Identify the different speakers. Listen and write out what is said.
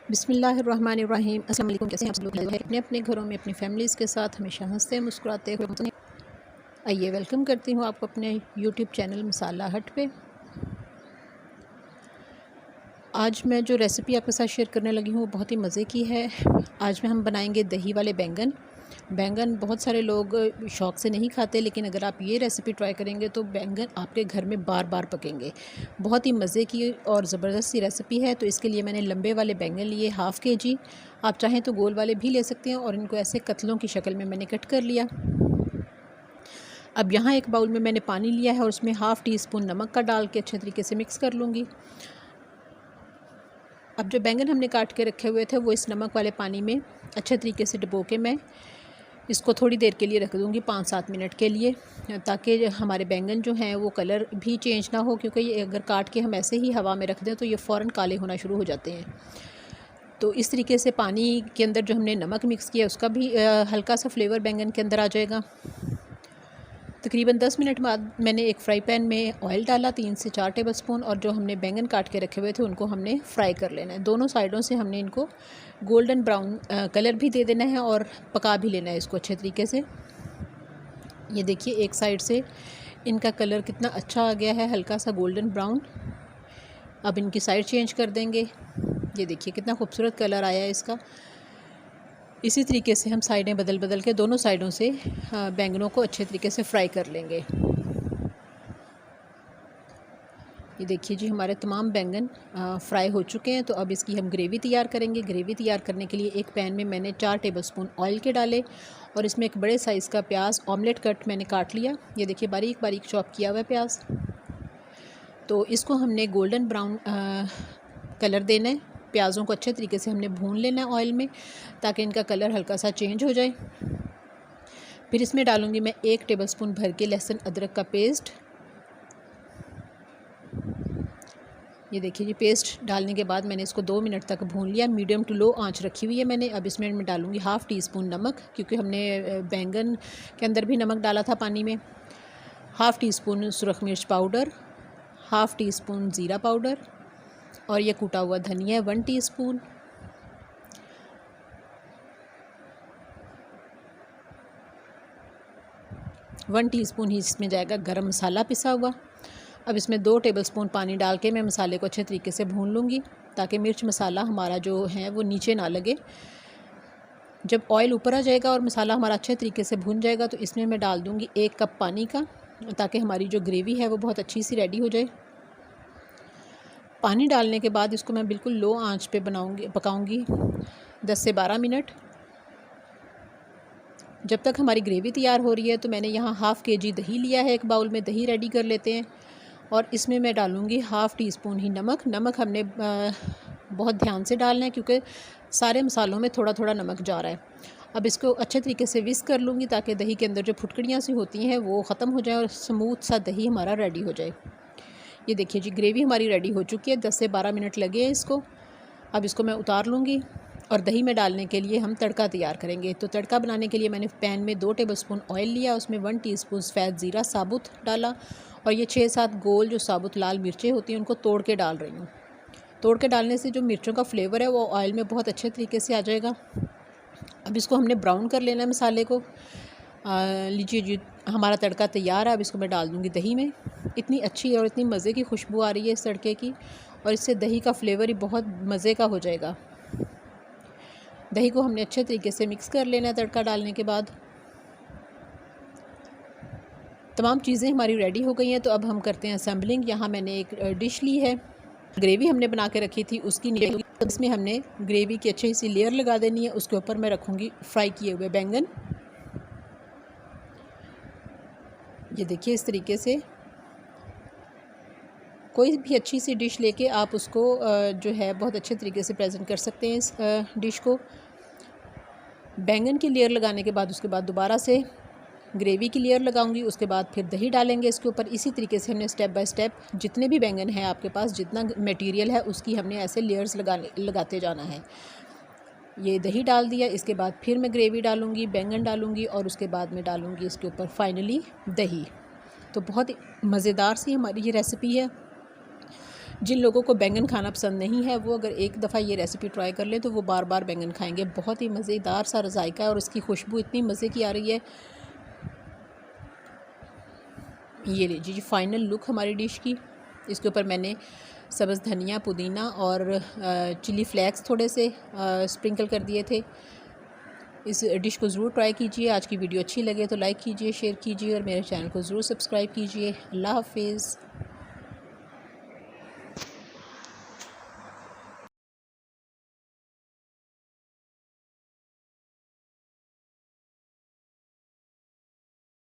Speaker 1: बिस्मिल्लाहिर्रहमानिर्रहीम। अस्सलाम वालेकुम। कैसे हैं आप सब लोग? अपने अपने घरों में अपनी फैमिलीज़ के साथ हमेशा हंसते मुस्कुराते हुए। आइए वेलकम करती हूँ आपको अपने यूट्यूब चैनल मसाला हट पे। आज मैं जो रेसिपी आपके साथ शेयर करने लगी हूँ वो बहुत ही मज़े की है। आज में हम बनाएंगे दही वाले बैंगन। बैंगन बहुत सारे लोग शौक़ से नहीं खाते, लेकिन अगर आप ये रेसिपी ट्राई करेंगे तो बैंगन आपके घर में बार बार पकेंगे। बहुत ही मज़े की और ज़बरदस्त सी रेसिपी है। तो इसके लिए मैंने लंबे वाले बैंगन लिए ½ kg। आप चाहें तो गोल वाले भी ले सकते हैं और इनको ऐसे कतलों की शक्ल में मैंने कट कर लिया। अब यहाँ एक बाउल में मैंने पानी लिया है और उसमें ½ टीस्पून नमक का डाल के अच्छे तरीके से मिक्स कर लूँगी। अब जो बैंगन हमने काट के रखे हुए थे वो इस नमक वाले पानी में अच्छे तरीके से डुबो के मैं इसको थोड़ी देर के लिए रख दूँगी, 5-7 मिनट के लिए, ताकि हमारे बैंगन जो हैं वो कलर भी चेंज ना हो, क्योंकि ये अगर काट के हम ऐसे ही हवा में रख दें तो ये फ़ौरन काले होना शुरू हो जाते हैं। तो इस तरीके से पानी के अंदर जो हमने नमक मिक्स किया उसका भी हल्का सा फ्लेवर बैंगन के अंदर आ जाएगा। तकरीबन 10 मिनट बाद मैंने एक फ़्राई पैन में ऑयल डाला 3 से 4 टेबलस्पून, और जो हमने बैंगन काट के रखे हुए थे उनको हमने फ्राई कर लेना है। दोनों साइडों से हमने इनको गोल्डन ब्राउन कलर भी दे देना है और पका भी लेना है इसको अच्छे तरीके से। ये देखिए एक साइड से इनका कलर कितना अच्छा आ गया है, हल्का सा गोल्डन ब्राउन। अब इनकी साइड चेंज कर देंगे। ये देखिए कितना खूबसूरत कलर आया है इसका। इसी तरीके से हम साइडें बदल बदल के दोनों साइडों से बैंगनों को अच्छे तरीके से फ्राई कर लेंगे। ये देखिए जी हमारे तमाम बैंगन फ्राई हो चुके हैं। तो अब इसकी हम ग्रेवी तैयार करेंगे। ग्रेवी तैयार करने के लिए एक पैन में मैंने 4 टेबलस्पून ऑयल के डाले और इसमें एक बड़े साइज़ का प्याज ऑमलेट कट मैंने काट लिया। ये देखिए बारीक बारीक चॉप किया हुआ है प्याज। तो इसको हमने गोल्डन ब्राउन कलर देना है। प्याज़ों को अच्छे तरीके से हमने भून लेना है ऑयल में, ताकि इनका कलर हल्का सा चेंज हो जाए। फिर इसमें डालूँगी मैं 1 टेबलस्पून भर के लहसुन अदरक का पेस्ट। ये देखिए जी पेस्ट डालने के बाद मैंने इसको 2 मिनट तक भून लिया। मीडियम टू लो आंच रखी हुई है मैंने। अब इसमें मैं डालूँगी ½ टीस्पून नमक, क्योंकि हमने बैंगन के अंदर भी नमक डाला था पानी में। ½ टीस्पून सुरख मिर्च पाउडर, ½ टीस्पून ज़ीरा पाउडर, और ये कूटा हुआ धनिया 1 टीस्पून। वन टीस्पून ही इसमें जाएगा गरम मसाला पिसा हुआ। अब इसमें 2 टेबलस्पून पानी डाल के मैं मसाले को अच्छे तरीके से भून लूँगी, ताकि मिर्च मसाला हमारा जो है वो नीचे ना लगे। जब ऑयल ऊपर आ जाएगा और मसाला हमारा अच्छे तरीके से भून जाएगा तो इसमें मैं डाल दूँगी 1 कप पानी का, ताकि हमारी जो ग्रेवी है वो बहुत अच्छी सी रेडी हो जाए। पानी डालने के बाद इसको मैं बिल्कुल लो आंच पे पकाऊंगी 10 से 12 मिनट, जब तक हमारी ग्रेवी तैयार हो रही है। तो मैंने यहाँ ½ kg दही लिया है। एक बाउल में दही रेडी कर लेते हैं और इसमें मैं डालूँगी ½ टीस्पून ही नमक। नमक हमने बहुत ध्यान से डालना है, क्योंकि सारे मसालों में थोड़ा थोड़ा नमक जा रहा है। अब इसको अच्छे तरीके से विस्क कर लूँगी, ताकि दही के अंदर जो फुटकड़ियाँ सी होती हैं वो ख़त्म हो जाए और स्मूथ सा दही हमारा रेडी हो जाए। ये देखिए जी ग्रेवी हमारी रेडी हो चुकी है। 10 से 12 मिनट लगे हैं इसको। अब इसको मैं उतार लूँगी और दही में डालने के लिए हम तड़का तैयार करेंगे। तो तड़का बनाने के लिए मैंने पैन में 2 टेबलस्पून ऑयल लिया, उसमें 1 टीस्पून सफ़ेद ज़ीरा साबुत डाला, और ये 6-7 गोल जो साबुत लाल मिर्चें होती हैं उनको तोड़ के डाल रही हूँ। तोड़ के डालने से जो मिर्चों का फ्लेवर है वो ऑयल में बहुत अच्छे तरीके से आ जाएगा। अब इसको हमने ब्राउन कर लेना है मसाले को। लीजिए जी हमारा तड़का तैयार है। अब इसको मैं डाल दूँगी दही में। इतनी अच्छी और इतनी मज़े की खुशबू आ रही है इस तड़के की, और इससे दही का फ्लेवर ही बहुत मज़े का हो जाएगा। दही को हमने अच्छे तरीके से मिक्स कर लेना है। तड़का डालने के बाद तमाम चीज़ें हमारी रेडी हो गई हैं। तो अब हम करते हैं असेंबलिंग। यहाँ मैंने एक डिश ली है, ग्रेवी हमने बना के रखी थी उसकी नीचे इसमें हमने ग्रेवी की अच्छी सी लेयर लगा देनी है। उसके ऊपर मैं रखूँगी फ्राई किए हुए बैंगन। ये देखिए इस तरीके से कोई भी अच्छी सी डिश लेके आप उसको जो है बहुत अच्छे तरीके से प्रेजेंट कर सकते हैं। इस डिश को बैंगन की लेयर लगाने के बाद उसके बाद दोबारा से ग्रेवी की लेयर लगाऊंगी। उसके बाद फिर दही डालेंगे इसके ऊपर। इसी तरीके से हमने स्टेप बाय स्टेप जितने भी बैंगन हैं आपके पास, जितना मटेरियल है उसकी हमने ऐसे लेयर्स लगाते जाना है। ये दही डाल दिया, इसके बाद फिर मैं ग्रेवी डालूँगी, बैंगन डालूँगी, और उसके बाद मैं डालूँगी इसके ऊपर फाइनली दही। तो बहुत मज़ेदार सी हमारी ये रेसिपी है। जिन लोगों को बैंगन खाना पसंद नहीं है वो अगर एक दफ़ा ये रेसिपी ट्राई कर ले तो वो बार बार बैंगन खाएंगे। बहुत ही मज़ेदार सा जायका है और इसकी खुशबू इतनी मज़े की आ रही है। ये लीजिए जी फाइनल लुक हमारी डिश की। इसके ऊपर मैंने सब्ज़ धनिया, पुदीना और चिली फ्लेक्स थोड़े से स्प्रिंकल कर दिए थे। इस डिश को ज़रूर ट्राई कीजिए। आज की वीडियो अच्छी लगे तो लाइक कीजिए, शेयर कीजिए और मेरे चैनल को ज़रूर सब्सक्राइब कीजिए। अल्लाह हाफिज़।